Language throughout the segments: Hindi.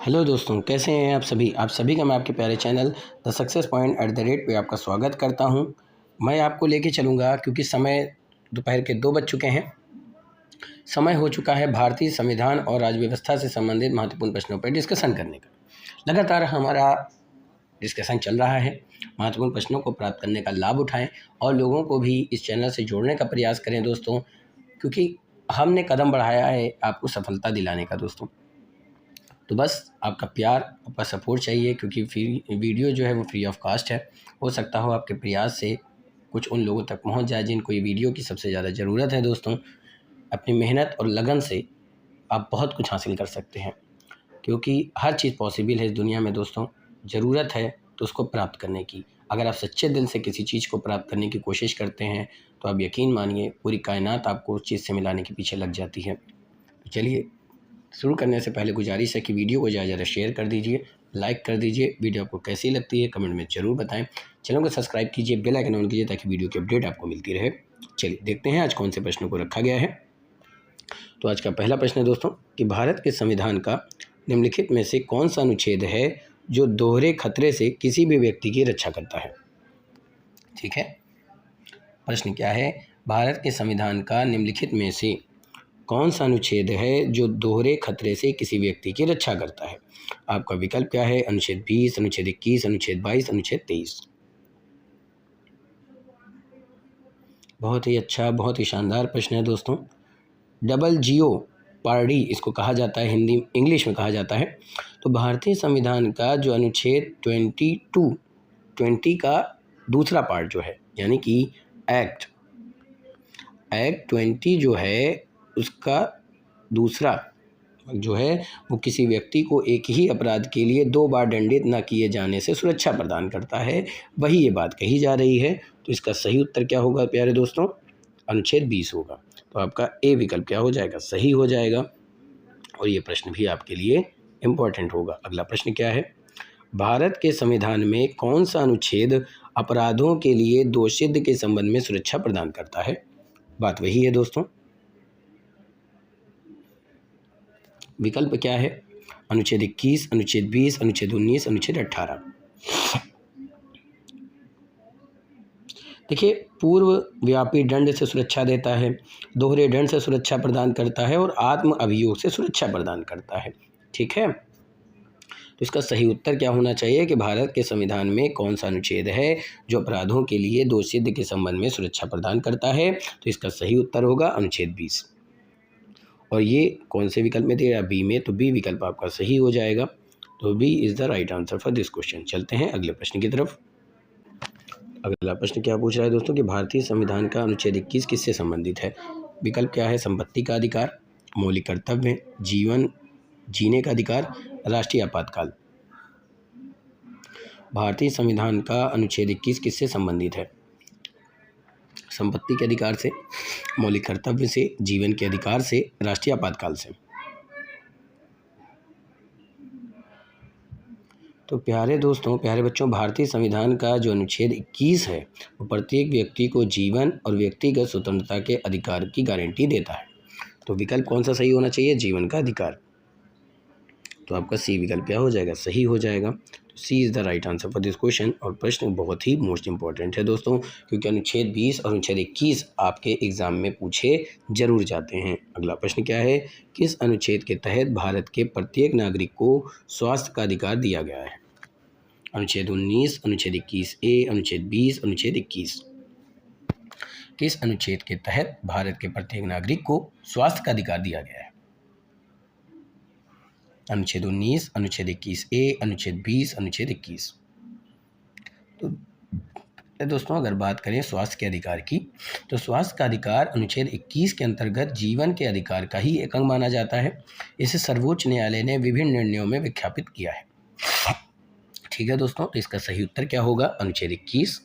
हेलो दोस्तों, कैसे हैं आप सभी का मैं आपके प्यारे चैनल द सक्सेस पॉइंट @ पे आपका स्वागत करता हूं। मैं आपको लेके चलूंगा क्योंकि समय दोपहर के 2 बज चुके हैं। समय हो चुका है भारतीय संविधान और राज्य व्यवस्था से संबंधित महत्वपूर्ण प्रश्नों पर डिस्कशन करने का। लगातार हमारा डिस्कशन चल रहा है। महत्वपूर्ण प्रश्नों को प्राप्त करने का लाभ उठाएं और लोगों को भी इस चैनल से जोड़ने का प्रयास करें दोस्तों, क्योंकि हमने कदम बढ़ाया है आपको सफलता दिलाने का दोस्तों। तो बस आपका प्यार, आपका सपोर्ट चाहिए, क्योंकि वीडियो जो है वो फ्री ऑफ कास्ट है। हो सकता हो आपके प्रयास से कुछ उन लोगों तक पहुंच जाए जिनको ये वीडियो की सबसे ज़्यादा ज़रूरत है दोस्तों। अपनी मेहनत और लगन से आप बहुत कुछ हासिल कर सकते हैं, क्योंकि हर चीज़ पॉसिबल है इस दुनिया में दोस्तों। ज़रूरत है तो उसको प्राप्त करने की। अगर आप सच्चे दिल से किसी चीज़ को प्राप्त करने की कोशिश करते हैं तो आप यकीन मानिए पूरी कायनात आपको उस चीज़ से मिलाने के पीछे लग जाती है। तो चलिए, शुरू करने से पहले गुजारिश है कि वीडियो को ज़्यादा शेयर कर दीजिए, लाइक कर दीजिए। वीडियो आपको कैसी लगती है कमेंट में ज़रूर बताएं। चैनल को सब्सक्राइब कीजिए, बेल आइकन ऑन कीजिए ताकि वीडियो की अपडेट आपको मिलती रहे। चलिए देखते हैं आज कौन से प्रश्नों को रखा गया है। तो आज का पहला प्रश्न है दोस्तों कि भारत के संविधान का निम्नलिखित में से कौन सा अनुच्छेद है जो दोहरे खतरे से किसी भी व्यक्ति की रक्षा करता है। ठीक है, प्रश्न क्या है, भारत के संविधान का निम्नलिखित में से कौन सा अनुच्छेद है जो दोहरे खतरे से किसी व्यक्ति की रक्षा करता है। आपका विकल्प क्या है, अनुच्छेद 20, अनुच्छेद 21, अनुच्छेद 22, अनुच्छेद 23। बहुत ही अच्छा, बहुत ही शानदार प्रश्न है दोस्तों। डबल जियो पार्डी इसको कहा जाता है, हिंदी इंग्लिश में कहा जाता है। तो भारतीय संविधान का जो अनुच्छेद 20 का दूसरा पार्ट जो है, यानी कि एक्ट 20 जो है उसका दूसरा जो है वो किसी व्यक्ति को एक ही अपराध के लिए 2 बार दंडित न किए जाने से सुरक्षा प्रदान करता है। वही ये बात कही जा रही है। तो इसका सही उत्तर क्या होगा प्यारे दोस्तों, अनुच्छेद 20 होगा। तो आपका ए विकल्प क्या हो जाएगा, सही हो जाएगा। और ये प्रश्न भी आपके लिए इम्पोर्टेंट होगा। अगला प्रश्न क्या है, भारत के संविधान में कौन सा अनुच्छेद अपराधों के लिए दोषसिद्धि के संबंध में सुरक्षा प्रदान करता है। बात वही है दोस्तों। विकल्प क्या है, अनुच्छेद 21, अनुच्छेद 20, अनुच्छेद 19, अनुच्छेद 18। देखिए, पूर्व व्यापी दंड से सुरक्षा देता है, दोहरे दंड से सुरक्षा प्रदान करता है और आत्म अभियोग से सुरक्षा प्रदान करता है। ठीक है, तो इसका सही उत्तर क्या होना चाहिए कि भारत के संविधान में कौन सा अनुच्छेद है जो अपराधों के लिए दोषसिद्धि के संबंध में सुरक्षा प्रदान करता है। तो इसका सही उत्तर होगा अनुच्छेद 20। और ये कौन से विकल्प में दे रहा है, बी में, तो बी विकल्प आपका सही हो जाएगा। तो B is the right answer for this question. चलते हैं अगले प्रश्न की तरफ। अगला प्रश्न क्या पूछ रहा है दोस्तों कि भारतीय संविधान का अनुच्छेद 21 किससे संबंधित है। विकल्प क्या है, संपत्ति का अधिकार, मौलिक कर्तव्य, जीवन जीने का अधिकार, राष्ट्रीय आपातकाल। भारतीय संविधान का अनुच्छेद 21 किससे संबंधित है, संपत्ति के अधिकार से, मौलिक कर्तव्य से, जीवन के अधिकार से, राष्ट्रीय आपातकाल से। तो प्यारे दोस्तों, प्यारे बच्चों, भारतीय संविधान का जो अनुच्छेद 21 है वो प्रत्येक व्यक्ति को जीवन और व्यक्तिगत स्वतंत्रता के अधिकार की गारंटी देता है। तो विकल्प कौन सा सही होना चाहिए, जीवन का अधिकार। तो आपका सी विकल्प क्या हो जाएगा, सही हो जाएगा। तो C is the right answer for this question. और प्रश्न बहुत ही मोस्ट इंपॉर्टेंट है दोस्तों, क्योंकि अनुच्छेद 20 और अनुच्छेद 21 आपके एग्जाम में पूछे जरूर जाते हैं। अगला प्रश्न क्या है, किस अनुच्छेद के तहत भारत के प्रत्येक नागरिक को स्वास्थ्य का अधिकार दिया गया है। अनुच्छेद 19, अनुच्छेद 21A, अनुच्छेद 20, अनुच्छेद 21। किस अनुच्छेद के तहत भारत के प्रत्येक नागरिक को स्वास्थ्य का अधिकार दिया गया है। अनुच्छेद 19, अनुच्छेद 21A, अनुच्छेद 20, अनुच्छेद 21। तो दोस्तों, अगर बात करें स्वास्थ्य के अधिकार की, तो स्वास्थ्य का अधिकार अनुच्छेद 21 के अंतर्गत जीवन के अधिकार का ही एक अंग माना जाता है। इसे सर्वोच्च न्यायालय ने विभिन्न निर्णयों में विख्यापित किया है। ठीक है दोस्तों, तो इसका सही उत्तर क्या होगा, अनुच्छेद 21।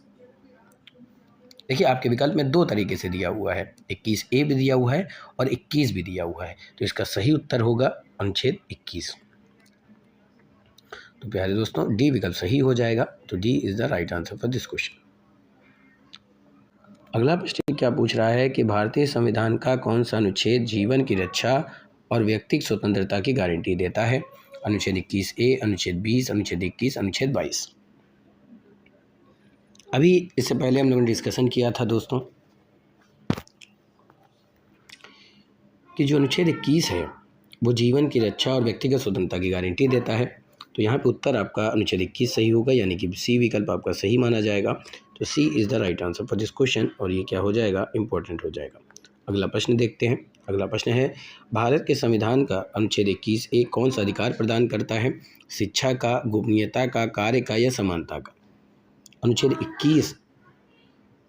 देखिए, आपके विकल्प में 2 तरीके से दिया हुआ है, 21A भी दिया हुआ है और 21 भी दिया हुआ है। तो इसका सही उत्तर होगा अनुच्छेद 21। तो प्यारे दोस्तों, डी विकल्प सही हो जाएगा। तो D is the right answer for this question. अगला प्रश्न क्या पूछ रहा है कि भारतीय संविधान का कौन सा अनुच्छेद जीवन की रक्षा और व्यक्तिगत स्वतंत्रता की गारंटी देता है। अनुच्छेद 21A, अनुच्छेद 20, अनुच्छेद 21, अनुच्छेद 22। अभी इससे पहले हम लोगों ने डिस्कशन किया था दोस्तों कि जो अनुच्छेद 21 है वो जीवन की रक्षा और व्यक्तिगत स्वतंत्रता की गारंटी देता है। तो यहाँ पे उत्तर आपका अनुच्छेद 21 सही होगा, यानी कि सी विकल्प आपका सही माना जाएगा। तो C is the right answer for this question, और ये क्या हो जाएगा, इंपॉर्टेंट हो जाएगा। अगला प्रश्न देखते हैं। अगला प्रश्न है, भारत के संविधान का अनुच्छेद 21A कौन सा अधिकार प्रदान करता है? शिक्षा का, गोपनीयता का, कार्य का या समानता का? अनुच्छेद 21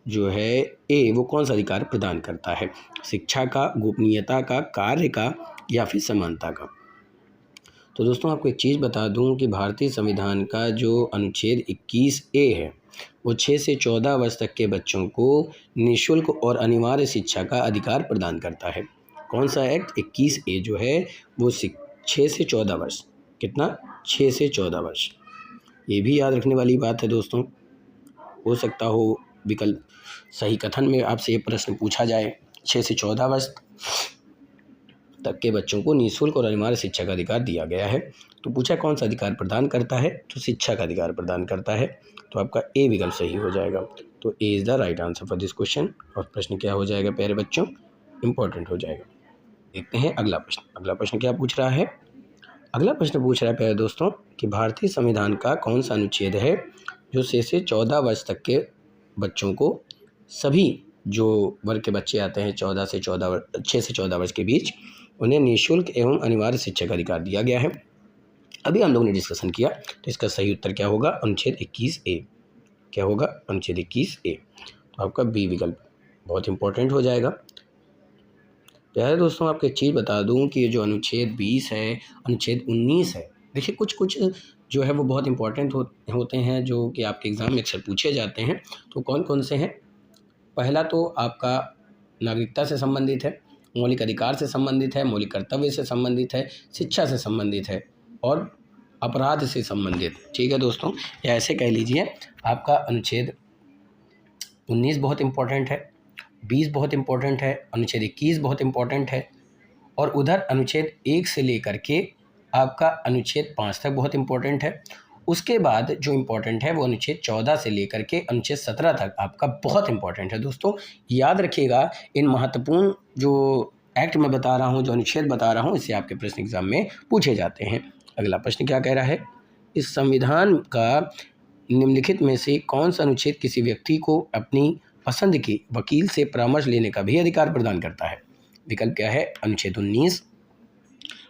जो है ए वो कौन सा अधिकार प्रदान करता है? शिक्षा का, गोपनीयता का, कार्य का या फिर समानता का? तो दोस्तों आपको एक चीज़ बता दूं कि भारतीय संविधान का जो अनुच्छेद 21A है वो 6 से 14 वर्ष तक के बच्चों को निःशुल्क और अनिवार्य शिक्षा का अधिकार प्रदान करता है। कौन सा एक्ट? 21A जो है वो 6 से 14 वर्ष, कितना? 6 से 14 वर्ष। ये भी याद रखने वाली बात है दोस्तों। हो सकता हो विकल्प सही कथन में आपसे ये प्रश्न पूछा जाए, 6 से 14 वर्ष तक के बच्चों को निःशुल्क और अनिवार्य शिक्षा का अधिकार दिया गया है। तो पूछा कौन सा अधिकार प्रदान करता है? तो शिक्षा का अधिकार प्रदान करता है। तो आपका ए विकल्प सही हो जाएगा। तो A is the right answer for this question. और प्रश्न क्या हो जाएगा प्यारे बच्चों? इंपॉर्टेंट हो जाएगा। देखते हैं अगला प्रश्न। अगला प्रश्न क्या पूछ रहा है? अगला प्रश्न पूछ रहा है प्यारे दोस्तों कि भारतीय संविधान का कौन सा अनुच्छेद है जो 6 से 14 वर्ष तक के बच्चों को, सभी जो वर्ग के बच्चे आते हैं 6 से 14 वर्ष के बीच, उन्हें निःशुल्क एवं अनिवार्य शिक्षा का अधिकार दिया गया है। अभी हम लोगों ने डिस्कशन किया, तो इसका सही उत्तर क्या होगा? अनुच्छेद 21A। क्या होगा? अनुच्छेद 21A। तो आपका बी विकल्प बहुत इंपॉर्टेंट हो जाएगा। प्यारे दोस्तों आपको एक चीज़ बता दूं कि ये जो अनुच्छेद 20 है, अनुच्छेद 19 है, देखिए कुछ जो है वो बहुत इंपॉर्टेंट होते हैं, जो कि आपके एग्ज़ाम में अक्सर पूछे जाते हैं। तो कौन कौन से हैं? पहला तो आपका नागरिकता से संबंधित है, मौलिक अधिकार से संबंधित है, मौलिक कर्तव्य से संबंधित है, शिक्षा से संबंधित है और अपराध से संबंधित। ठीक है दोस्तों, या ऐसे कह लीजिए आपका अनुच्छेद 19 बहुत इंपॉर्टेंट है, 20 बहुत इंपॉर्टेंट है, अनुच्छेद 21 बहुत इंपॉर्टेंट है, और उधर अनुच्छेद 1 से लेकर के आपका अनुच्छेद 5 तक बहुत इंपॉर्टेंट है। उसके बाद जो इम्पोर्टेंट है वो अनुच्छेद 14 से लेकर के अनुच्छेद 17 तक आपका बहुत इंपॉर्टेंट है। दोस्तों याद रखिएगा, इन महत्वपूर्ण जो एक्ट मैं बता रहा हूँ, जो अनुच्छेद बता रहा हूँ, इससे आपके प्रश्न एग्जाम में पूछे जाते हैं। अगला प्रश्न क्या कह रहा है? इस संविधान का निम्नलिखित में से कौन सा अनुच्छेद किसी व्यक्ति को अपनी पसंद के वकील से परामर्श लेने का भी अधिकार प्रदान करता है? विकल्प क्या है? अनुच्छेद 19,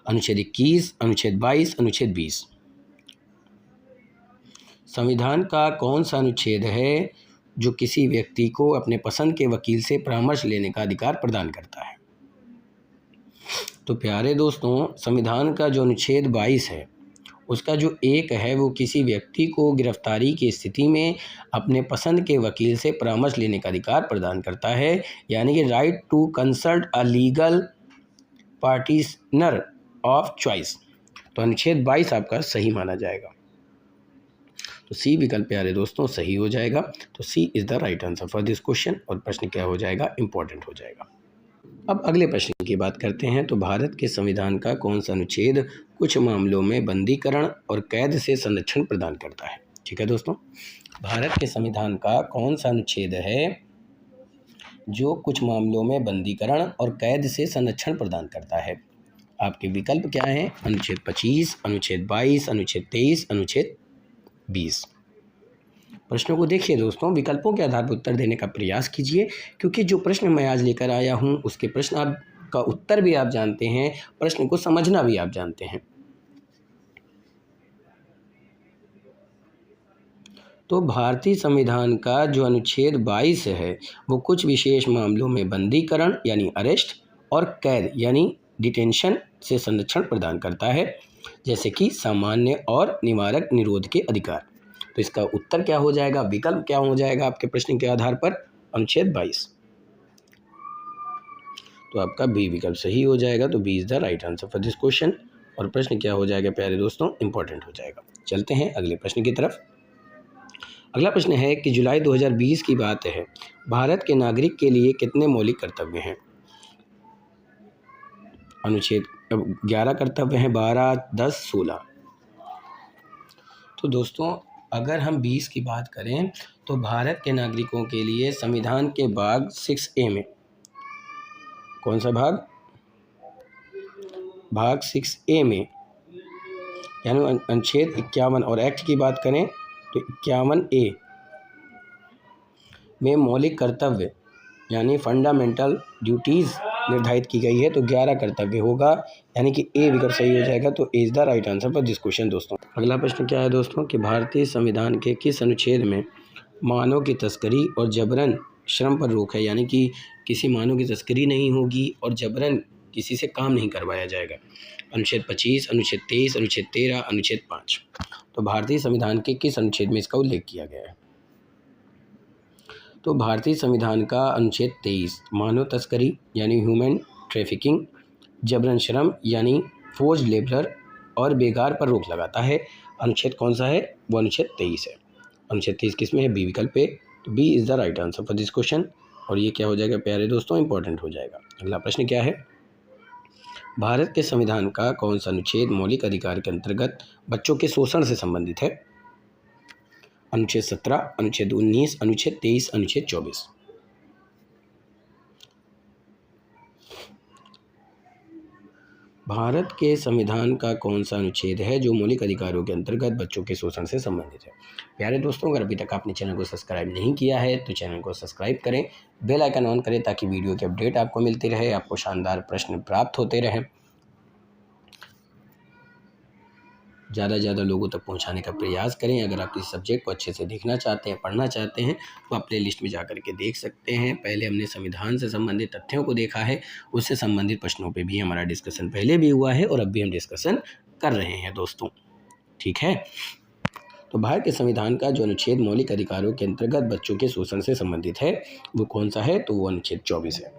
अनुच्छेद 21, अनुच्छेद 22, अनुच्छेद 20। संविधान का कौन सा अनुच्छेद है जो किसी व्यक्ति को अपने पसंद के वकील से परामर्श लेने का अधिकार प्रदान करता है? तो प्यारे दोस्तों, संविधान का जो अनुच्छेद 22 है उसका जो एक है वो किसी व्यक्ति को गिरफ्तारी की स्थिति में अपने पसंद के वकील से परामर्श लेने का अधिकार प्रदान करता है, यानी कि right to consult a legal practitioner of choice. तो अनुच्छेद 22 आपका सही माना जाएगा। तो सी विकल्प प्यारे दोस्तों सही हो जाएगा। तो C is the right answer for this question, और प्रश्न क्या हो जाएगा? इंपॉर्टेंट हो जाएगा। अब अगले प्रश्न की बात करते हैं। तो भारत के संविधान का कौन सा अनुच्छेद कुछ मामलों में बंदीकरण और कैद से संरक्षण प्रदान करता है? ठीक है दोस्तों, भारत के संविधान का कौन सा अनुच्छेद है जो कुछ मामलों में बंदीकरण और कैद से संरक्षण प्रदान करता है? आपके विकल्प क्या हैं? अनुच्छेद 25, अनुच्छेद 22, अनुच्छेद 23, अनुच्छेद 20। प्रश्नों को देखिए दोस्तों, विकल्पों के आधार पर उत्तर देने का प्रयास कीजिए, क्योंकि जो प्रश्न मैं आज लेकर आया हूं उसके प्रश्न आपका उत्तर भी आप जानते हैं, प्रश्न को समझना भी आप जानते हैं। तो भारतीय संविधान का जो अनुच्छेद 22 है वो कुछ विशेष मामलों में बंदीकरण यानी अरेस्ट और कैद यानी डिटेंशन से संरक्षण प्रदान करता है, जैसे कि सामान्य और निवारक निरोध के अधिकार। तो इसका उत्तर क्या हो जाएगा? विकल्प क्या हो जाएगा आपके प्रश्न के आधार पर? अनुच्छेद 22। तो आपका बी विकल्प सही हो जाएगा। तो B is the right answer for this question, और प्रश्न क्या हो जाएगा प्यारे दोस्तों? इंपॉर्टेंट हो जाएगा। चलते हैं अगले प्रश्न की तरफ। अगला प्रश्न है कि जुलाई 2020 की बात है, भारत के नागरिक के लिए कितने मौलिक कर्तव्य हैं? अनुच्छेद 11 कर्तव्य हैं, 12, 10, 16। तो दोस्तों अगर हम 20 की बात करें तो भारत के नागरिकों के लिए संविधान के भाग 6A में, कौन सा भाग? भाग 6A में, यानी अनुच्छेद 51, और एक्ट की बात करें तो 51A में मौलिक कर्तव्य यानी फंडामेंटल ड्यूटीज़ निर्धारित की गई है। तो 11 कर्तव्य होगा, यानी कि ए विकल्प सही हो जाएगा। तो A is the right answer for this question. दोस्तों अगला प्रश्न क्या है दोस्तों कि भारतीय संविधान के किस अनुच्छेद में मानव की तस्करी और जबरन श्रम पर रोक है, यानी कि किसी मानव की तस्करी नहीं होगी और जबरन किसी से काम नहीं करवाया जाएगा? अनुच्छेद 25, अनुच्छेद 23, अनुच्छेद 13, अनुच्छेद 5। तो भारतीय संविधान के किस अनुच्छेद में इसका उल्लेख किया गया है? तो भारतीय संविधान का अनुच्छेद 23 मानव तस्करी यानी ह्यूमन ट्रैफिकिंग, जबरन श्रम यानी फोर्ज लेबर और बेगार पर रोक लगाता है। अनुच्छेद कौन सा है? वो अनुच्छेद 23 है। अनुच्छेद 23 किस में है? बी विकल्प पे। तो B is the right answer for this question. और ये क्या हो जाएगा प्यारे दोस्तों? इंपॉर्टेंट हो जाएगा। अगला प्रश्न क्या है? भारत के संविधान का कौन सा अनुच्छेद मौलिक अधिकार के अंतर्गत बच्चों के शोषण से संबंधित है? अनुच्छेद 17, अनुच्छेद 19, अनुच्छेद 23, अनुच्छेद 24। भारत के संविधान का कौन सा अनुच्छेद है जो मौलिक अधिकारों के अंतर्गत बच्चों के शोषण से संबंधित है? प्यारे दोस्तों अगर अभी तक आपने चैनल को सब्सक्राइब नहीं किया है तो चैनल को सब्सक्राइब करें, बेल आइकन ऑन करें ताकि वीडियो की अपडेट आपको मिलती रहे, आपको शानदार प्रश्न प्राप्त होते रहें। ज़्यादा से ज़्यादा लोगों तक पहुंचाने का प्रयास करें। अगर आप इस सब्जेक्ट को अच्छे से देखना चाहते हैं, पढ़ना चाहते हैं, तो आप प्ले लिस्ट में जा कर के देख सकते हैं। पहले हमने संविधान से संबंधित तथ्यों को देखा है, उससे संबंधित प्रश्नों पे भी हमारा डिस्कशन पहले भी हुआ है और अब भी हम डिस्कशन कर रहे हैं दोस्तों, ठीक है। तो भारत के संविधान का जो अनुच्छेद मौलिक अधिकारों के अंतर्गत बच्चों के शोषण से संबंधित है वो कौन सा है? तो वो अनुच्छेद 24 है।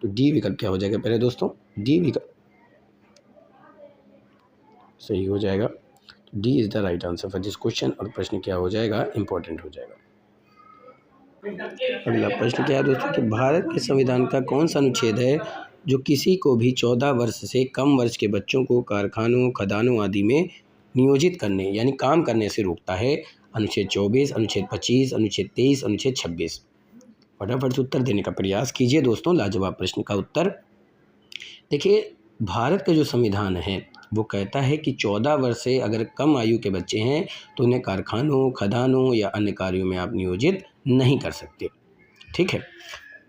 तो डी विकल्प क्या हो जाएगा पहले दोस्तों? डी विकल्प सही हो जाएगा। D is the right answer for this question. और प्रश्न क्या हो जाएगा? इंपॉर्टेंट हो जाएगा। अगला प्रश्न क्या है दोस्तों कि भारत के संविधान का कौन सा अनुच्छेद है जो किसी को भी 14 वर्ष से कम वर्ष के बच्चों को कारखानों, खदानों आदि में नियोजित करने यानी काम करने से रोकता है? अनुच्छेद 24, अनुच्छेद 25, अनुच्छेद 23, अनुच्छेद 26। फटाफट से उत्तर देने का प्रयास कीजिए दोस्तों। लाजवाब प्रश्न का उत्तर देखिए, भारत का जो संविधान है वो कहता है कि 14 वर्ष से अगर कम आयु के बच्चे हैं तो उन्हें कारखानों, खदानों या अन्य कार्यों में आप नियोजित नहीं कर सकते, ठीक है।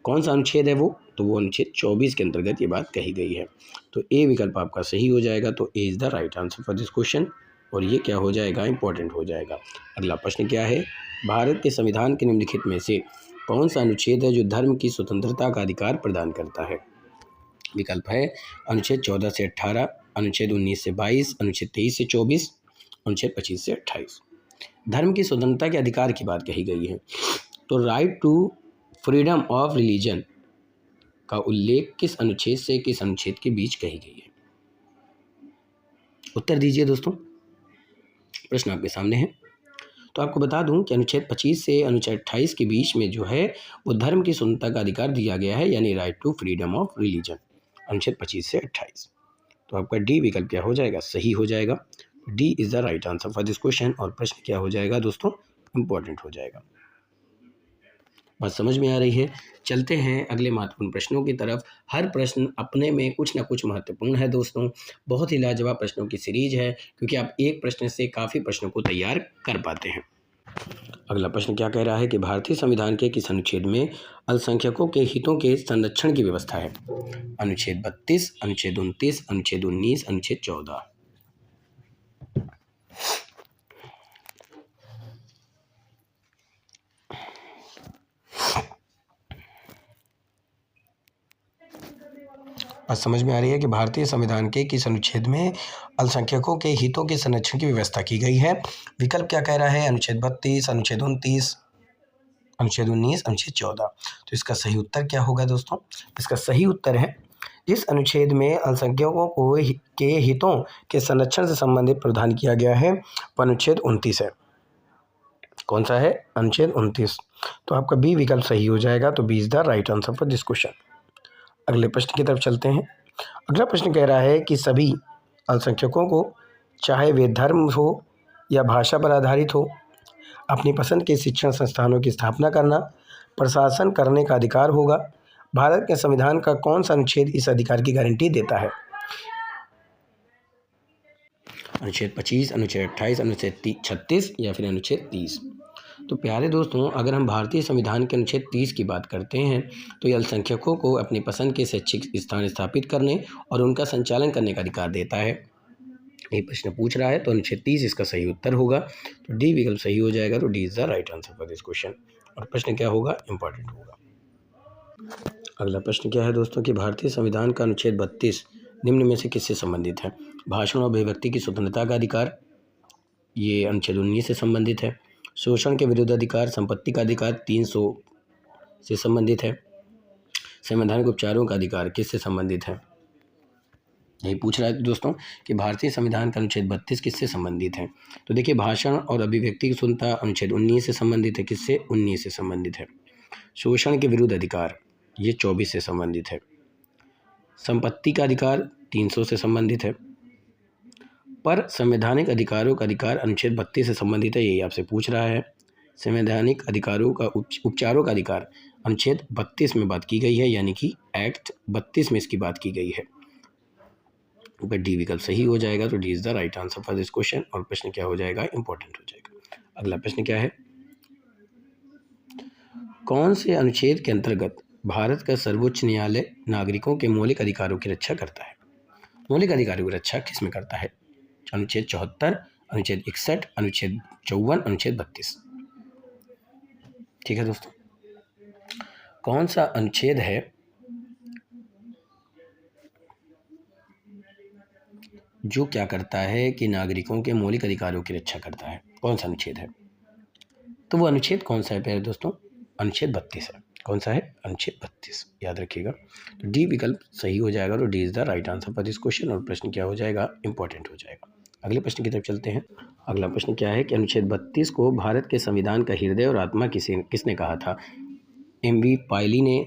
कौन सा अनुच्छेद है वो? तो वो अनुच्छेद 24 के अंतर्गत ये बात कही गई है। तो ए विकल्प आपका सही हो जाएगा। तो A is the right answer for this question. और ये क्या हो जाएगा? इंपॉर्टेंट हो जाएगा। अगला प्रश्न क्या है? भारत के संविधान के निम्नलिखित में से कौन सा अनुच्छेद है जो धर्म की स्वतंत्रता का अधिकार प्रदान करता है? विकल्प है अनुच्छेद 14 से 18, अनुच्छेद 19 से 22, अनुच्छेद 23 से 24, अनुच्छेद 25 से 28। धर्म की स्वतंत्रता के अधिकार की बात कही गई है। तो right to freedom of religion का उल्लेख किस अनुच्छेद से किस अनुच्छेद के बीच कही गई है? उत्तर दीजिए दोस्तों, प्रश्न आपके सामने है। तो आपको बता दूं कि अनुच्छेद 25 से अनुच्छेद 28 के बीच में जो है वो धर्म की स्वतंत्रता का अधिकार दिया गया है, यानी right to freedom of religion, अनुच्छेद 25 से 28। तो आपका डी विकल्प क्या हो जाएगा? सही हो जाएगा। D is the right answer for this question. और प्रश्न क्या हो जाएगा दोस्तों? इंपॉर्टेंट हो जाएगा। बात समझ में आ रही है? चलते हैं अगले महत्वपूर्ण प्रश्नों की तरफ। हर प्रश्न अपने में कुछ ना कुछ महत्वपूर्ण है दोस्तों। बहुत ही लाजवाब प्रश्नों की सीरीज है क्योंकि आप एक प्रश्न से काफ़ी प्रश्नों को तैयार कर पाते हैं। अगला प्रश्न क्या कह रहा है कि भारतीय संविधान के किस अनुच्छेद में अल्पसंख्यकों के हितों के संरक्षण की व्यवस्था है? अनुच्छेद 32, अनुच्छेद 29, अनुच्छेद 19, अनुच्छेद 14। बात समझ में आ रही है कि भारतीय संविधान के किस अनुच्छेद में अल्पसंख्यकों के हितों के संरक्षण की व्यवस्था की गई है? विकल्प क्या कह रहा है? अनुच्छेद 32, अनुच्छेद 29, अनुच्छेद 19, अनुच्छेद 14। तो इसका सही उत्तर क्या होगा दोस्तों? इसका सही उत्तर है इस अनुच्छेद में अल्पसंख्यकों को के हितों के संरक्षण से संबंधित प्रावधान किया गया है, वो अनुच्छेद 29 है। कौन सा है? अनुच्छेद 29। तो आपका बी विकल्प सही हो जाएगा। तो B is the right answer for this question. अगले प्रश्न की तरफ चलते हैं। अगला प्रश्न कह रहा है कि सभी अल्पसंख्यकों को, चाहे वे धर्म हो या भाषा पर आधारित हो, अपनी पसंद के शिक्षण संस्थानों की स्थापना करना, प्रशासन करने का अधिकार होगा। भारत के संविधान का कौन सा अनुच्छेद इस अधिकार की गारंटी देता है? अनुच्छेद 25, अनुच्छेद 28, अनुच्छेद 36 या फिर अनुच्छेद 30। तो प्यारे दोस्तों, अगर हम भारतीय संविधान के अनुच्छेद 30 की बात करते हैं तो ये अल्पसंख्यकों को अपनी पसंद के शैक्षिक स्थान स्थापित करने और उनका संचालन करने का अधिकार देता है। ये प्रश्न पूछ रहा है तो अनुच्छेद 30 इसका सही उत्तर होगा। तो डी विकल्प सही हो जाएगा। तो D is the right answer for this question. और प्रश्न क्या होगा? इंपॉर्टेंट होगा। अगला प्रश्न क्या है दोस्तों कि भारतीय संविधान का अनुच्छेद 32 निम्न में से किससे संबंधित है? भाषण और अभिव्यक्ति की स्वतंत्रता का अधिकार, ये अनुच्छेद 19 से संबंधित है। शोषण के विरुद्ध अधिकार, संपत्ति का अधिकार 300 से संबंधित है। संवैधानिक उपचारों का अधिकार किससे संबंधित है? यही पूछ रहा है दोस्तों कि भारतीय संविधान का अनुच्छेद 32 किससे संबंधित है? तो देखिए, भाषण और अभिव्यक्ति की स्वतंत्रता अनुच्छेद 19 से संबंधित है। किससे? 19 से संबंधित है। शोषण के विरुद्ध अधिकार, ये 24 से संबंधित है। संपत्ति का अधिकार 300 से संबंधित है। पर संवैधानिक अधिकारों का अधिकार अनुच्छेद 32 से संबंधित है, यही आपसे पूछ रहा है। संवैधानिक अधिकारों का उपचारों का अधिकार अनुच्छेद 32 में बात की गई है, यानी कि एक्ट 32 में इसकी बात की गई है। पर डी विकल्प सही हो जाएगा। तो D is the right answer for this question. और प्रश्न क्या हो जाएगा? इंपॉर्टेंट हो जाएगा। अगला प्रश्न क्या है? कौन से अनुच्छेद के अंतर्गत भारत का सर्वोच्च न्यायालय नागरिकों के मौलिक अधिकारों की रक्षा करता है? मौलिक अधिकारों की रक्षा किस में करता है? अनुच्छेद 74, अनुच्छेद 61, अनुच्छेद 54, अनुच्छेद 32। ठीक है दोस्तों, कौन सा अनुच्छेद है जो क्या करता है कि नागरिकों के मौलिक अधिकारों की रक्षा करता है? कौन सा अनुच्छेद है? तो वो अनुच्छेद कौन सा है प्यारे दोस्तों? अनुच्छेद 32 है। कौन सा है? अनुच्छेद 32, याद रखिएगा। तो डी विकल्प सही हो जाएगा। तो D is the right answer for this question. और प्रश्न क्या हो जाएगा? इंपॉर्टेंट हो जाएगा। अगले प्रश्न की तरफ चलते हैं। अगला प्रश्न क्या है कि अनुच्छेद 32 को भारत के संविधान का हृदय और आत्मा किसने कहा था? एम.वी. पायली ने,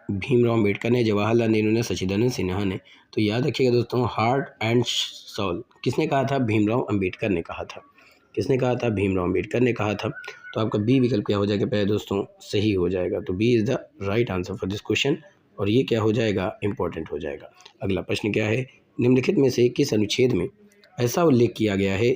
भीमराव अम्बेडकर ने, जवाहरलाल नेहरू ने, सचिदानंद सिन्हा ने। तो याद रखिएगा दोस्तों, हार्ट एंड सोल किसने कहा था? भीमराव अम्बेडकर ने कहा था। किसने कहा था? भीमराव अम्बेडकर ने कहा था। तो आपका बी विकल्प क्या हो जाएगा पहले दोस्तों? सही हो जाएगा। तो B is the right answer for this question. और ये क्या हो जाएगा? इंपॉर्टेंट हो जाएगा। अगला प्रश्न क्या है? निम्नलिखित में से किस अनुच्छेद में ऐसा उल्लेख किया गया है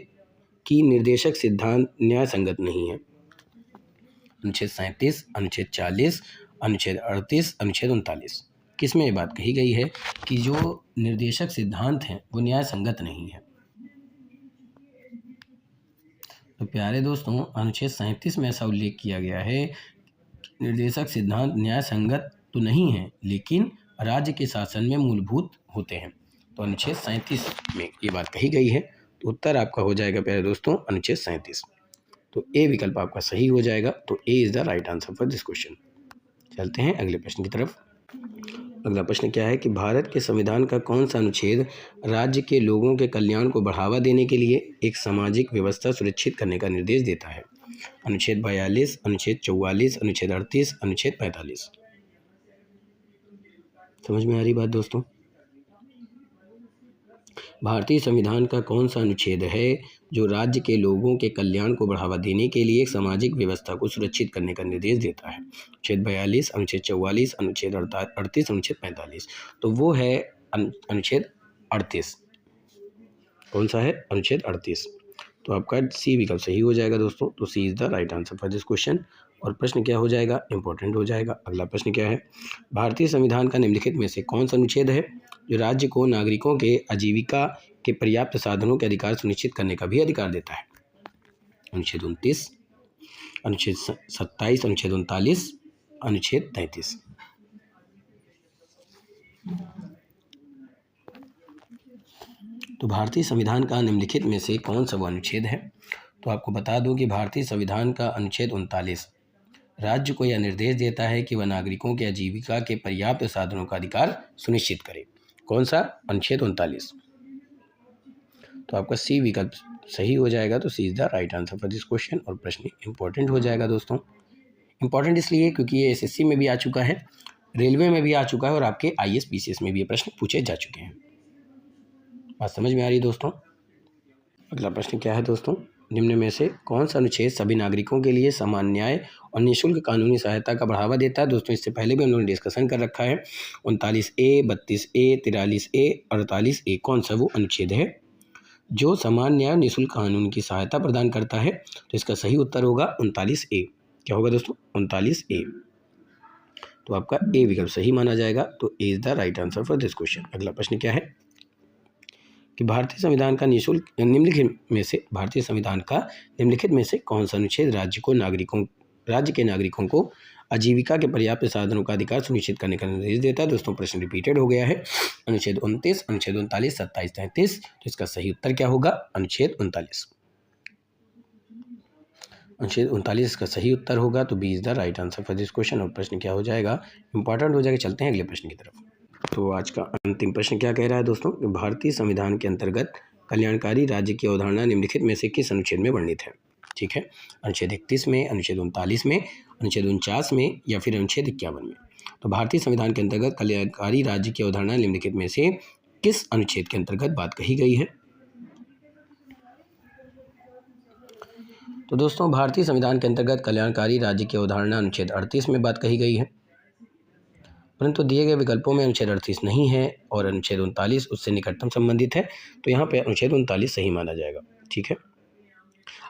कि निर्देशक सिद्धांत न्याय संगत नहीं है? अनुच्छेद 37, अनुच्छेद 40, अनुच्छेद 38, अनुच्छेद 39। किस में ये बात कही गई है कि जो निर्देशक सिद्धांत हैं वो न्याय संगत नहीं है? तो प्यारे दोस्तों, अनुच्छेद 37 में ऐसा उल्लेख किया गया है कि निर्देशक सिद्धांत न्याय संगत तो नहीं है, लेकिन राज्य के शासन में मूलभूत होते हैं। तो अनुच्छेद 37 में ये बात कही गई है। तो उत्तर आपका हो जाएगा प्यारे दोस्तों अनुच्छेद 37। तो ए विकल्प आपका सही हो जाएगा। तो A is the right answer for this question. चलते हैं अगले प्रश्न की तरफ। अगला प्रश्न क्या है कि भारत के संविधान का कौन सा अनुच्छेद राज्य के लोगों के कल्याण को बढ़ावा देने के लिए एक सामाजिक व्यवस्था सुरक्षित करने का निर्देश देता है? अनुच्छेद 42, अनुच्छेद 44, अनुच्छेद 38, अनुच्छेद 45। समझ में आ रही बात दोस्तों? भारतीय संविधान का कौन सा अनुच्छेद है जो राज्य के लोगों के कल्याण को बढ़ावा देने के लिए एक सामाजिक व्यवस्था को सुरक्षित करने का निर्देश देता है? अनुच्छेद 42, अनुच्छेद 44, अनुच्छेद 38, अनुच्छेद 45। तो वो है अनुच्छेद 38। कौन सा है? अनुच्छेद 38। तो आपका सी विकल्प सही हो जाएगा दोस्तों। तो C is the right answer for this question. और प्रश्न क्या हो जाएगा? इंपॉर्टेंट हो जाएगा। अगला प्रश्न क्या है? भारतीय संविधान का निम्नलिखित में से कौन सा अनुच्छेद है जो राज्य को नागरिकों के आजीविका के पर्याप्त साधनों के अधिकार सुनिश्चित करने का भी अधिकार देता है? अनुच्छेद 29, अनुच्छेद 27, अनुच्छेद 39, अनुच्छेद 33। तो भारतीय संविधान का निम्नलिखित में से कौन सा वो अनुच्छेद है? तो आपको बता दूं कि भारतीय संविधान का अनुच्छेद 39 राज्य को यह निर्देश देता है कि वह नागरिकों के आजीविका के पर्याप्त साधनों का अधिकार सुनिश्चित करे। कौन सा? अनुच्छेद 39। तो आपका सी विकल्प सही हो जाएगा। तो C is the right answer for this question. और प्रश्न इंपॉर्टेंट हो जाएगा दोस्तों। इंपॉर्टेंट इसलिए क्योंकि ये एसएससी में भी आ चुका है, रेलवे में भी आ चुका है और आपके आईएएस पीसीएस में भी ये प्रश्न पूछे जा चुके हैं। बात समझ में आ रही है दोस्तों? अगला प्रश्न क्या है दोस्तों? निम्न में से कौन सा अनुच्छेद सभी नागरिकों के लिए समान न्याय और निःशुल्क कानूनी सहायता का बढ़ावा देता है? दोस्तों इससे पहले भी हम लोगों ने डिस्कशन कर रखा है। 39A, 32A, 43A, 48A कौन सा वो अनुच्छेद है जो समान न्याय और निःशुल्क कानून की सहायता प्रदान करता है? तो इसका सही उत्तर होगा 39A। क्या होगा दोस्तों? 39A। तो आपका ए विकल्प सही माना जाएगा। तो A is the right answer for this question. अगला प्रश्न क्या है कि भारतीय संविधान का भारतीय संविधान का निम्नलिखित में से कौन सा अनुच्छेद राज्य के नागरिकों को आजीविका के पर्याप्त साधनों का अधिकार सुनिश्चित करने का निर्देश देता है? दोस्तों प्रश्न रिपीटेड हो गया है। अनुच्छेद 29, अनुच्छेद 39, 27, 33। तो इसका सही उत्तर क्या होगा? अनुच्छेद 39। अनुच्छेद 39 इसका सही उत्तर होगा। तो B is the right answer for this question. और प्रश्न क्या हो जाएगा? इंपॉर्टेंट हो जाएगा। चलते हैं अगले प्रश्न की तरफ। तो आज का अंतिम प्रश्न क्या कह रहा है दोस्तों? भारतीय संविधान के अंतर्गत कल्याणकारी राज्य की अवधारणा निम्नलिखित में से किस अनुच्छेद में वर्णित है? ठीक है, अनुच्छेद 31 में, अनुच्छेद 39 में, अनुच्छेद 49 में या फिर अनुच्छेद 51 में? तो भारतीय संविधान के अंतर्गत कल्याणकारी राज्य की अवधारणा निम्नलिखित में से किस अनुच्छेद के अंतर्गत बात कही गई है? तो दोस्तों भारतीय संविधान के अंतर्गत कल्याणकारी राज्य की अवधारणा अनुच्छेद 38 में बात कही गई है, परंतु दिए गए विकल्पों में अनुच्छेद 38 नहीं है और अनुच्छेद 39 उससे निकटतम संबंधित है। तो यहाँ पे अनुच्छेद 39 सही माना जाएगा। ठीक है,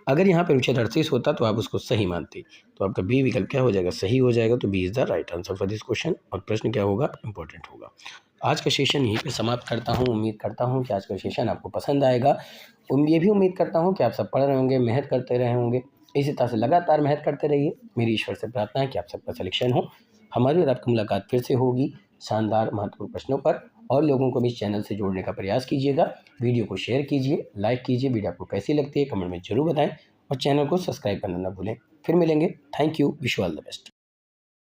अगर यहाँ पे अनुच्छेद 38 होता तो आप उसको सही मानते, तो आपका बी विकल्प क्या हो जाएगा? सही हो जाएगा। तो B is the right answer for this question. और प्रश्न क्या होगा? इंपॉर्टेंट होगा। आज का सेशन यहीं पे समाप्त करता हूँ। उम्मीद करता हूँ कि आज का सेशन आपको पसंद आएगा। ये भी उम्मीद करता हूँ कि आप सब पढ़ रहे होंगे, मेहनत करते रहे होंगे। इसी तरह से लगातार मेहनत करते रहिए। मेरी ईश्वर से प्रार्थना है कि आप सबका सिलेक्शन हो। हमारी और आपकी मुलाकात फिर से होगी शानदार महत्वपूर्ण प्रश्नों पर। और लोगों को भी इस चैनल से जोड़ने का प्रयास कीजिएगा। वीडियो को शेयर कीजिए, लाइक कीजिए। वीडियो आपको कैसी लगती है कमेंट में जरूर बताएं और चैनल को सब्सक्राइब करना ना भूलें। फिर मिलेंगे। Thank you. Wish you all the best.